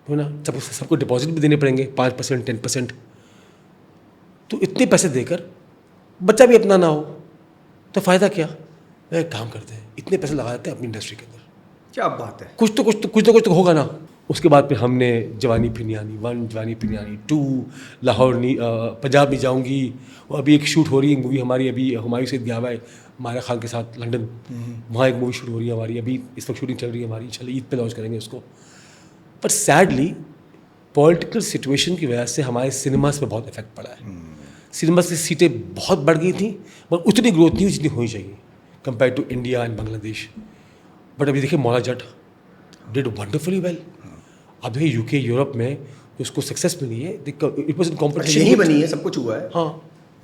ہے نا, سب کو ڈپازٹ بھی دینے پڑیں گے 5%, 10%. تو اتنے پیسے دے کر بچہ بھی اپنا نہ ہو تو فائدہ کیا. میں ایک کام کرتے ہیں, اتنے پیسے لگا دیتے ہیں اپنی انڈسٹری کے اندر. کیا بات ہے. کچھ تو ہوگا نا. اس کے بعد پھر ہم نے جوانی پھرنیانی 1, جوانی پھرنیانی 2, لاہور پنجاب نہیں جاؤں گی. اور ابھی ایک شوٹ ہو رہی ہے مووی ہماری, ابھی ہمایوں سعید گیا ہوا ہے ماہرہ خان کے ساتھ لنڈن, وہاں ایک مووی شوٹ ہو رہی ہے ہماری, ابھی اس وقت شوٹنگ چل رہی ہے ہماری, انشاءاللہ عید پہ لانچ کریں گے اس کو. پر سیڈلی پولیٹیکل سچویشن کی وجہ سے ہمارے سنیماز پہ بہت افیکٹ پڑا ہے. سنیماز کی سیٹیں بہت بڑھ گئی تھیں مگر اتنی گروتھ نہیں ہوئی جتنی ہونی چاہیے کمپیئر ٹو انڈیا اینڈ بنگلہ دیش. بٹ ابھی دیکھیے مولا جٹ ڈیڈ ونڈرفلی ویل. اب دیکھیے UK یورپ میں اس کو سکسیس ملی ہے, اٹ واز ان کمپٹیشن نہیں بنی ہے, سب کچھ ہوا ہے. ہاں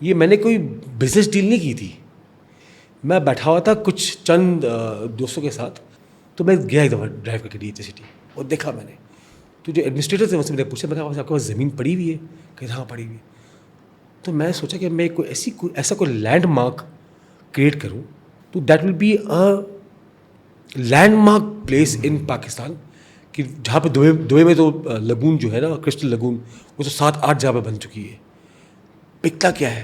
یہ میں نے کوئی بزنس ڈیل نہیں کی تھی. میں بیٹھا ہوا تھا کچھ چند دوستوں کے ساتھ, تو میں گیا ایک دفعہ ڈرائیو کر کے DHA سٹی, اور دیکھا میں نے تو جو ایڈمنسٹریٹر تھے, میں نے پوچھا, میں کہا آپ کے پاس زمین پڑی ہوئی ہے؟ کہ ہاں پڑی ہوئی ہے. تو میں سوچا کہ میں ایسا کوئی لینڈ مارک کریٹ کروں, تو that will be a landmark place in Pakistan, کہ جہاں پہ دبئی میں تو لگون جو ہے نا, کرسٹل لگون, وہ تو 7-8 جگہ پہ بن چکی ہے. بکتا کیا ہے؟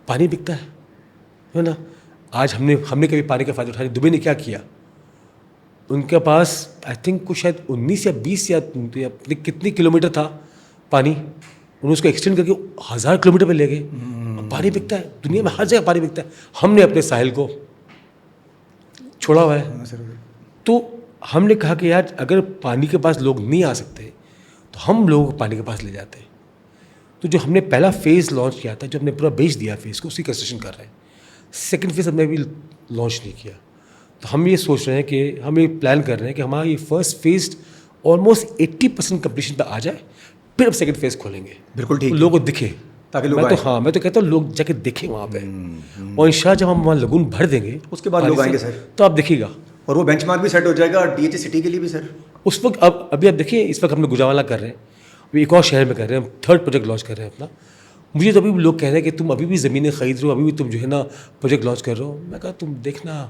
پانی بکتا ہے نا. آج ہم نے کبھی پانی کا فائدہ اٹھایا؟ دبئی نے کیا کیا, ان کے پاس آئی تھنک کچھ شاید 19 یا 20 یا کتنی کلومیٹر تھا پانی, انہوں نے اس کو ایکسٹینڈ کر کے 1000 کلومیٹر پہ لے گئے. پانی بکتا ہے دنیا میں, ہر جگہ پانی بکتا ہے. ہم نے اپنے ساحل کو چھوڑا ہوا ہے. تو ہم نے کہا کہ یار اگر پانی کے پاس لوگ نہیں آ سکتے تو ہم لوگوں کو پانی کے پاس لے جاتے ہیں. تو جو ہم نے پہلا فیز لانچ کیا تھا, جو ہم نے پورا بیچ دیا فیز کو, اسی کنسٹرکشن کر رہے ہیں. سیکنڈ فیز ہم نے ابھی لانچ نہیں کیا. تو ہم یہ سوچ رہے ہیں کہ ہم یہ پلان کر رہے ہیں کہ ہمارا یہ فرسٹ فیز آلموسٹ 80% کمپلیشن پہ آ جائے, پھر ہم سیکنڈ فیز کھولیں گے. بالکل ٹھیک, لوگوں کو دکھے تاکہ لوگ میں تو کہتا ہوں لوگ جا کے دیکھیں وہاں پہ, اور انشاءاللہ جب ہم وہاں لگون بھر دیں گے اس کے بعد لوگ آئیں گے سر, تو آپ دیکھیے گا. اور وہ بینچ مارک بھی سیٹ ہو جائے گا DHA سٹی کے لیے بھی سر. اس وقت ابھی آپ دیکھیں, اس وقت ہم نے گجرانوالہ کر رہے ہیں, ابھی ایک اور شہر میں کر رہے ہیں, ہم 3rd پروجیکٹ لانچ کر رہے ہیں اپنا. مجھے تو ابھی بھی لوگ کہہ رہے ہیں کہ تم ابھی بھی زمینیں خرید رہے ہو, ابھی بھی تم جو ہے نا پروجیکٹ لانچ کر رہے ہو. میں کہا تم دیکھنا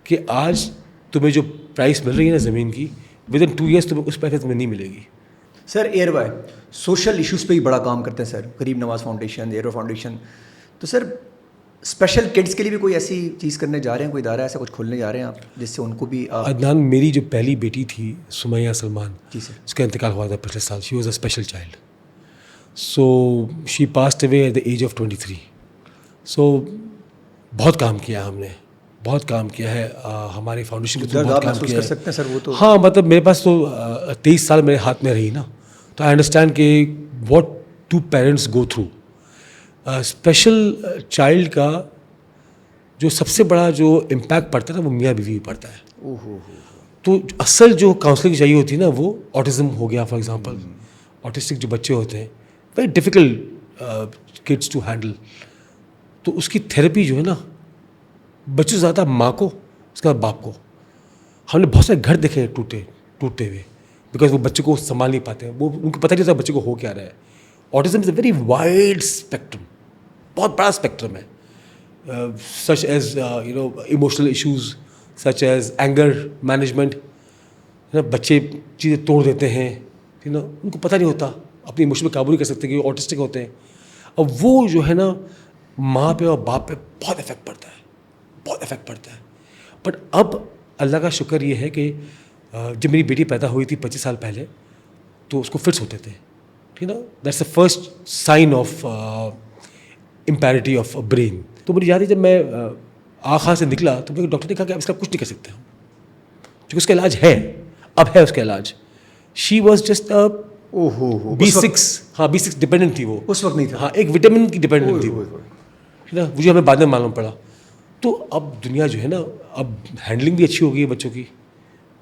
کہ آج تمہیں جو پرائس مل رہی ہے نا زمین کی, ود ان 2 years تمہیں اس پیسے تمہیں نہیں ملے گی. سر ایئر بائی سوشل ایشوز پہ ہی بڑا کام کرتے ہیں سر, غریب نواز فاؤنڈیشن, ایئر فاؤنڈیشن. تو سر اسپیشل کڈس کے لیے بھی کوئی ایسی چیز کرنے جا رہے ہیں, کوئی ادارہ ایسا کچھ کھولنے جا رہے ہیں آپ, جس سے ان کو بھی عدنان, میری جو پہلی بیٹی تھی سمیہ سلمان, جی سر, اس کا انتقال ہوا تھا پچھلے سال. She was a special child, so she passed away at the age of 23. So بہت کام کیا ہم نے, بہت کام کیا ہے ہماری فاؤنڈیشن کے درد آپ محسوس کر سکتے ہیں سر. وہ تو ہاں, مطلب میرے پاس تو 23 سال میرے ہاتھ میں رہی نا, تو آئی انڈرسٹینڈ کہ what to parents go through. Special child کا جو سب سے بڑا جو امپیکٹ پڑتا ہے نا, وہ میاں بیوی پڑتا ہے. تو اصل جو کاؤنسلنگ چاہیے ہوتی ہے نا, وہ آٹزم ہو گیا فار ایگزامپل, آٹسٹک جو بچے ہوتے ہیں, very difficult kids to handle. تو اس کی تھیراپی جو ہے نا, بچوں سے زیادہ ماں کو, اس کے بعد باپ کو. ہم نے بہت سارے گھر دیکھے ہیں ٹوٹتے ہوئے, بیکاز وہ بچے کو سنبھال نہیں پاتے ہیں, وہ ان کو پتہ نہیں ہوتا بچے کو ہو کیا رہا ہے. Autism is a very wide spectrum, بہت بڑا اسپیکٹرم ہے. Such as emotional issues, such as anger management. بچے چیزیں توڑ دیتے ہیں, ان کو پتہ نہیں ہوتا, اپنی ایموشن پہ قابو نہیں کر سکتے کہ وہ آٹسٹک ہوتے ہیں. اب وہ جو ہے نا ماں پہ اور باپ پہ بہت افیکٹ پڑتا ہے, بہت افیکٹ پڑتا ہے. بٹ اب اللہ کا شکر یہ ہے کہ جب میری بیٹی پیدا ہوئی تھی 25 سال پہلے, تو اس کو فٹس ہوتے تھے, ٹھیک نا. That's the first sign of impurity of brain. تو مجھے یاد ہے جب میں آخا سے نکلا تو مجھے ڈاکٹر نے کہا کہ آپ اس کا کچھ نہیں کر سکتے ہم, کیونکہ اس کا علاج ہے, اب ہے اس کا علاج. شی واز جسٹ B6, ہاں B6 ڈپینڈنٹ تھی وہ, اس وقت نہیں تھا. ہاں, ایک وٹامن کی ڈپینڈنٹ تھی وہ, ٹھیک نا. مجھے ہمیں بعد میں معلوم پڑا. تو اب دنیا جو ہے نا, اب ہینڈلنگ بھی اچھی ہو گئی ہے بچوں کی,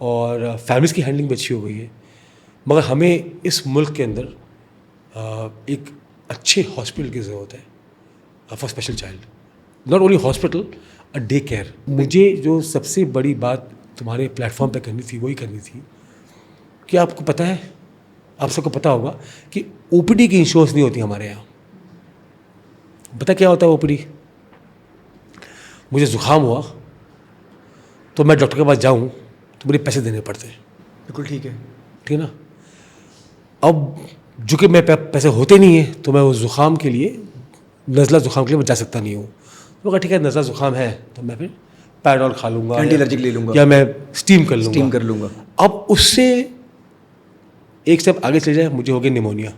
اور فیملیز کی ہینڈلنگ بھی اچھی ہو گئی ہے. مگر ہمیں اس ملک کے اندر ایک اچھے ہاسپٹل کی ضرورت ہے for special child. Not only hospital, a day care. مجھے جو سب سے بڑی بات تمہارے پلیٹ فارم پہ کرنی تھی, وہی کرنی تھی کہ آپ کو پتہ ہے, آپ سب کو پتہ ہوگا کہ OPD کی انشورنس نہیں ہوتی ہمارے یہاں. پتہ کیا ہوتا ہے OPD؟ مجھے زکام ہوا تو میں ڈاکٹر کے پاس جاؤں تو مجھے پیسے دینے پڑتے ہیں. بالکل ٹھیک ہے, ٹھیک ہے نا. اب جو کہ میرے پیسے ہوتے نہیں ہیں, تو میں وہ زکام کے لیے, نزلہ زکام کے لیے میں جا سکتا نہیں ہوں. تو کہا ٹھیک ہے, نزلہ زکام ہے تو میں پھر پیراڈول کھا لوں گا, اینٹی الرجک لے لوں گا, یا میں اسٹیم کر لوں گا. اب اس سے ایک اسٹیپ آگے چلے جائے, مجھے ہو گیا نیمونیا,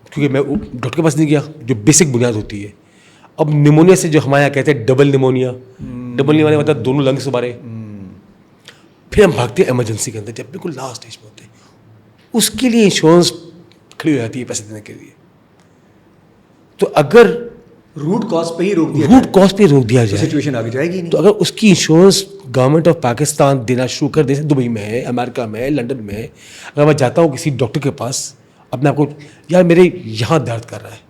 کیونکہ میں ڈاکٹر کے پاس نہیں گیا, جو بیسک بنیاد ہوتی ہے. اب نیمونیا سے جو ہمارے یہاں کہتے ہیں ڈبل نیمونیا مطلب دونوں لنگس مارے, پھر ہم بھاگتے ہیں ایمرجنسی کے اندر جب بالکل لاسٹ اسٹیج میں ہوتے ہیں. اس کے لیے انشورنس کھڑی ہو جاتی ہے پیسے دینے کے لیے. تو اگر روٹ کاز پہ ہی روک دیا جائے, سچویشن آگے جائے گی نہیں. تو اگر اس کی انشورنس گورنمنٹ آف پاکستان دینا شروع کر دے, دبئی میں ہے, امریکہ میں ہے, لنڈن میں ہے. اگر میں جاتا ہوں کسی ڈاکٹر کے پاس, اپنے آپ کو یار میرے یہاں درد کر رہا ہے,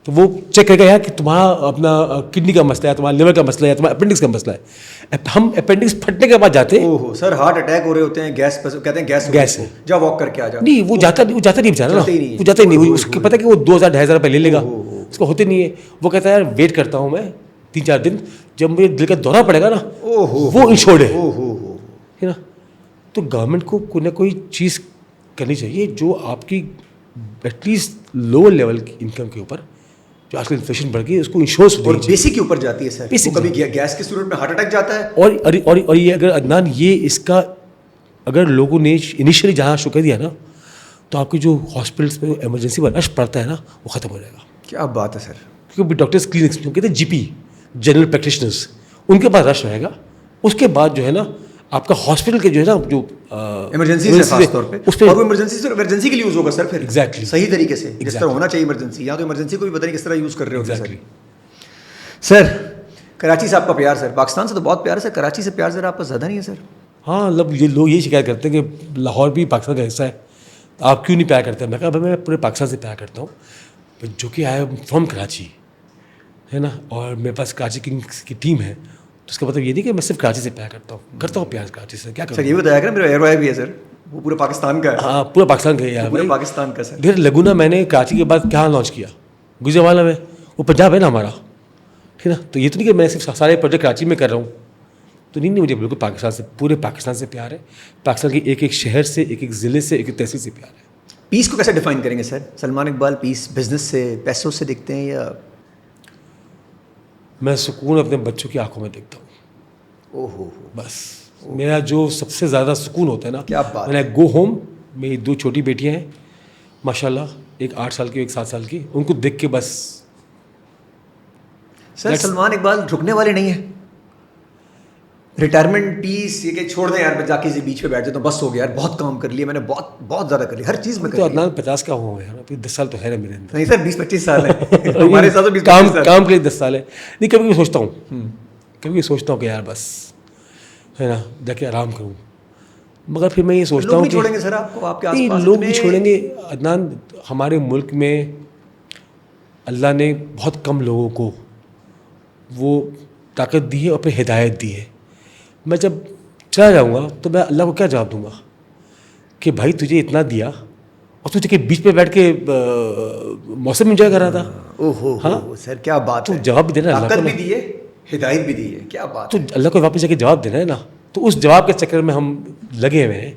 تو وہ چیک کرے گا یار کہ تمہارا اپنا کڈنی کا مسئلہ ہے, تمہارا لیور کا مسئلہ ہے, تمہارا اپینڈکس کا مسئلہ ہے. ہم اپینڈکس پھٹنے کے بعد جاتے ہیں, اوہ سر ہارٹ اٹیک ہو رہے ہوتے ہیں, گیس کہتے ہیں گیس ہے, جا واک کر کے آ جا. نہیں وہ جاتا نہیں بیچارہ نا, وہ جاتا ہی نہیں. اس کو پتہ کہ وہ 2,000-2,500 روپے لے لے گا, اس کو ہوتے نہیں ہے. وہ کہتا ہے یار ویٹ کرتا ہوں میں 3-4 دن, جب مجھے دل کا دورہ پڑے گا نا وہ انشورڈ ہے نا. تو گورنمنٹ کو کوئی نہ کوئی چیز کرنی چاہیے جو آپ کی ایٹ لیسٹ لوور لیول کی انکم کے اوپر, جو آج کل انفلیشن بڑھ گئی ہے, اس کو انشورنس اور بیسک کے اوپر جاتی ہے سر. کبھی گیس کی صورت میں ہارٹ اٹیک جاتا ہے. اور یہ اگر عدنان یہ اس کا اگر لوگوں نے انیشلی جہاں شو کر دیا نا, تو آپ کی جو ہاسپٹلس میں ایمرجنسی میں رش پڑتا ہے نا وہ ختم ہو جائے گا. کیا بات ہے سر. کیونکہ ڈاکٹرس کلینکس کہتے ہیں GP جنرل پریکٹیشنرز, ان کے پاس رش رہے گا. اس کے بعد جو ہے نا آپ کا ہاسپٹل کے جو ہے نا جو ایمرجنسی سے خاص طور پہ, اور وہ ایمرجنسی کے لیے یوز ہوگا سر پھر ایگزیکٹلی صحیح طریقے سے جس طرح ہونا چاہیے ایمرجنسی. یہاں تو ایمرجنسی کو بھی پتہ نہیں کس طرح یوز کر رہے ہو. سر کراچی سے آپ کا پیار, سر پاکستان سے تو بہت پیار ہے سر, کراچی سے پیار ذرا آپ کا زیادہ نہیں ہے سر. ہاں مطلب یہ لوگ یہ شکایت کرتے ہیں کہ لاہور بھی پاکستان کا حصہ ہے, آپ کیوں نہیں پیار کرتے. میں کہا بھائی میں پورے پاکستان سے پیار کرتا ہوں, جو کہ آیا فرام کراچی ہے نا, اور میرے پاس کراچی کنگس کی ٹیم ہے, تو اس کا مطلب یہ نہیں کہ میں صرف کراچی سے پیار کرتا ہوں پیار کراچی سے. کیا سر یہ بتایا کہ میرا ایئر بھی ہے سر, وہ پورے پاکستان کا ہے. ہاں پورا پاکستان کا ہے, پورے پاکستان کا سر. پھر لگونا میں نے کراچی کے بعد کہاں لانچ کیا, گجرانوالہ میں, وہ پنجاب ہے نا ہمارا, ٹھیک ہے نا. تو یہ تو نہیں کہ میں صرف سارے پروجیکٹ کراچی میں کر رہا ہوں, تو نہیں مجھے بالکل پاکستان سے, پورے پاکستان سے پیار ہے. پاکستان کے ایک ایک شہر سے, ایک ایک ضلع سے, ایک ایک تحصیل سے پیار ہے. پیس کو کیسے ڈیفائن کریں گے سر سلمان اقبال؟ پیس بزنس سے, پیسوں سے دیکھتے ہیں یا؟ میں سکون اپنے بچوں کی آنکھوں میں دیکھتا ہوں. اوہ بس میرا جو سب سے زیادہ سکون ہوتا ہے نا, کیا بات. میں گو ہوم, میری 2 چھوٹی بیٹیاں ہیں ماشاء اللہ, ایک 8 سال کی ایک 7 سال کی, ان کو دیکھ کے بس. سر سلمان اقبال رکنے والے نہیں ہیں. ریٹائرمنٹ پیس یہ کہ چھوڑ دیں یار, میں جا کے بیچ پہ بیٹھ جاتا ہوں, بس ہو گیا یار, بہت کام کر لیا میں نے, بہت زیادہ کر لیا, ہر چیز میں. تو عدنان 50 کا ہوا ہے, 10 سال تو ہے نا میرے اندر. نہیں سر 20-25 سال ہے ہمارے ساتھ. کام کے لیے 10 سال ہے. نہیں کبھی بھی سوچتا ہوں, کہ یار بس ہے نا جا کے آرام کروں, مگر پھر میں یہ سوچتا ہوں کہ چھوڑیں گے سر آپ کو, آپ کے آس پاس لوگ بھی چھوڑیں گے. عدنان ہمارے ملک میں اللہ نے بہت کم لوگوں کو وہ طاقت دی ہے اور پھر ہدایت دی ہے. میں جب چلا جاؤں گا تو میں اللہ کو کیا جواب دوں گا کہ بھائی تجھے اتنا دیا اور تجھے کہ بیچ پہ بیٹھ کے موسم انجوائے کر رہا تھا. ہاں سر کیا بات ہے. تو جواب بھی دینا, طاقت بھی دی ہے, ہدایت بھی دی ہے, کیا بات. تو اللہ کو واپس جا کے جواب دینا ہے نا. تو اس جواب کے چکر میں ہم لگے ہوئے ہیں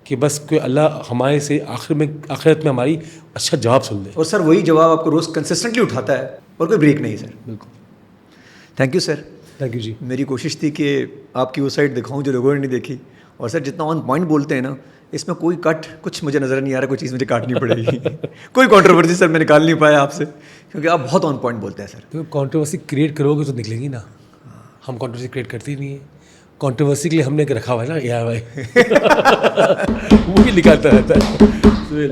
کہ بس کوئی اللہ ہمارے سے آخرت میں ہماری اچھا جواب سن دے. اور سر وہی جواب آپ کو روز کنسسٹنٹلی اٹھاتا ہے اور کوئی بریک نہیں سر. بالکل. Thank you sir. Thank you جی. میری کوشش تھی کہ آپ کی وہ سائڈ دکھاؤں جو لوگوں نے نہیں دیکھی, اور سر جتنا آن پوائنٹ بولتے ہیں نا, اس میں کوئی کٹ کچھ مجھے نظر نہیں آ رہا, کوئی چیز مجھے کاٹنی پڑے گی. کوئی کانٹروورسی سر میں نکال نہیں پایا آپ سے, کیونکہ آپ بہت آن پوائنٹ بولتے ہیں سر. تو کانٹروورسی کریٹ کرو گے تو نکلیں گی نا. ہم کانٹروورسی کریٹ کرتے ہی نہیں ہیں. کانٹروورسی کے لیے ہم نے رکھا ہوا ہے نا ARY وہ بھی نکالتا رہتا ہے.